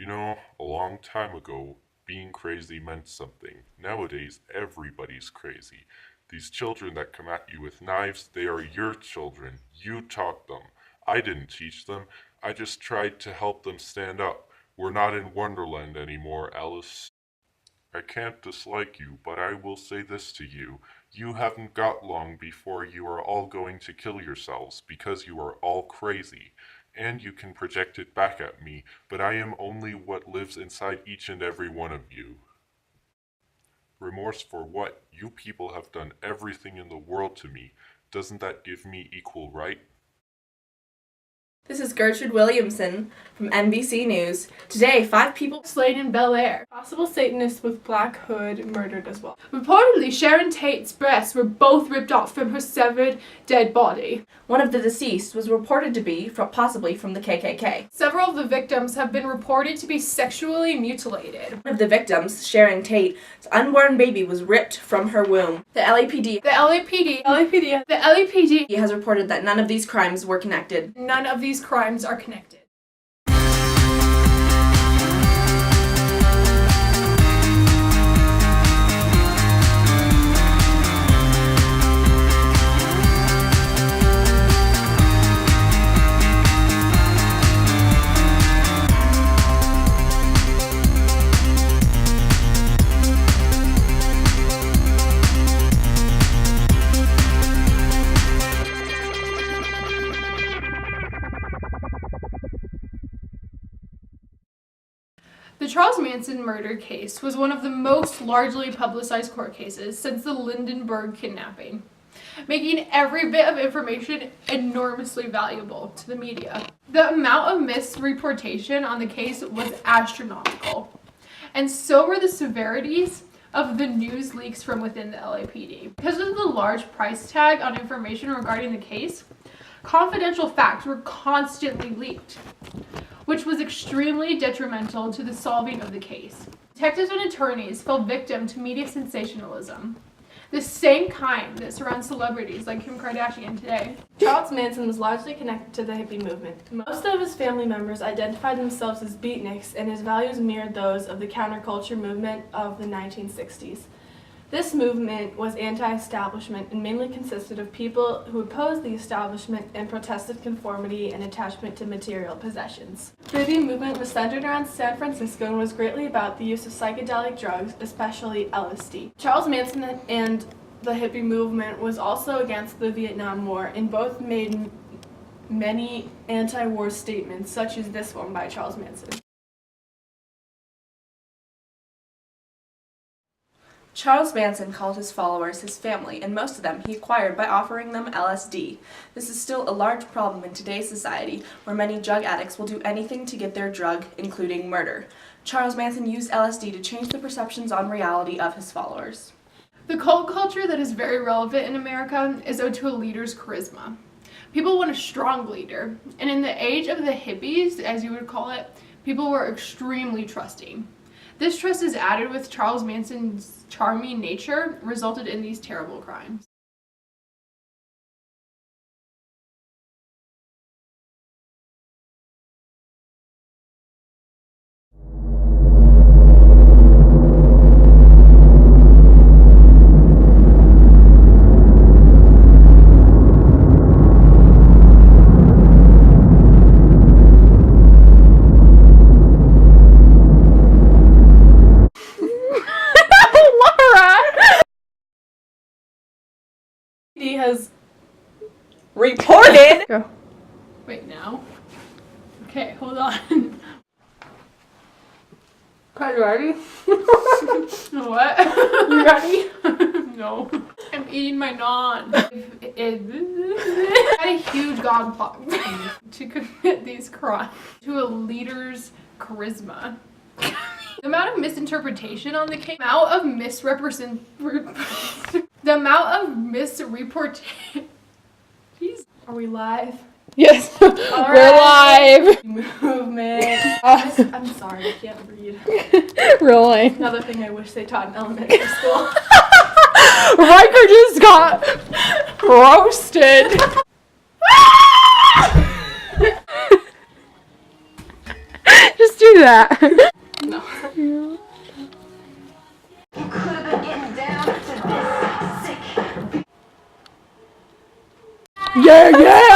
A long time ago, being crazy meant something. Nowadays, everybody's crazy. These children that come at you with knives, they are your children. You taught them. I didn't teach them. I just tried to help them stand up. We're not in Wonderland anymore, Alice. I can't dislike you, but I will say this to you. You haven't got long before you are all going to kill yourselves because you are all crazy. And you can project it back at me, but I am only what lives inside each and every one of you. Remorse for what? You people have done everything in the world to me. Doesn't that give me equal right? This is Gertrude Williamson from NBC News. Today, 5 people slain in Bel Air. Possible Satanist with black hood murdered as well. Reportedly, Sharon Tate's breasts were both ripped off from her severed dead body. One of the deceased was reported to be possibly from the KKK. Several of the victims have been reported to be sexually mutilated. One of the victims, Sharon Tate's unborn baby, was ripped from her womb. The LAPD has reported that none of these crimes were connected. None of these crimes are connected. The Charles Manson murder case was one of the most largely publicized court cases since the Lindenberg kidnapping, making every bit of information enormously valuable to the media. The amount of misreportation on the case was astronomical, and so were the severities of the news leaks from within the LAPD. Because of the large price tag on information regarding the case, confidential facts were constantly leaked, which was extremely detrimental to the solving of the case. Detectives and attorneys fell victim to media sensationalism, the same kind that surrounds celebrities like Kim Kardashian today. Charles Manson was largely connected to the hippie movement. Most of his family members identified themselves as beatniks, and his values mirrored those of the counterculture movement of the 1960s. This movement was anti-establishment and mainly consisted of people who opposed the establishment and protested conformity and attachment to material possessions. The hippie movement was centered around San Francisco and was greatly about the use of psychedelic drugs, especially LSD. Charles Manson and the hippie movement was also against the Vietnam War, and both made many anti-war statements, such as this one by Charles Manson. Charles Manson called his followers his family, and most of them he acquired by offering them LSD. This is still a large problem in today's society, where many drug addicts will do anything to get their drug, including murder. Charles Manson used LSD to change the perceptions on reality of his followers. The cult culture that is very relevant in America is owed to a leader's charisma. People want a strong leader, and in the age of the hippies, as you would call it, people were extremely trusting. This trust is added with Charles Manson's charming nature, resulted in these terrible crimes. He has Reported! Go. Wait, now? Okay, hold on. Okay, you ready? What? You ready? No. I'm eating my naan. I had a huge god plot to commit these crimes to a leader's charisma. The amount of misinterpretation on the case, the amount of misrepresentation. Jeez. Are we live? Yes, All we're live. Movement. I'm sorry, I can't read. Really? Another thing I wish they taught in elementary school. Riker just got roasted. Just do that. No. Yeah, yeah.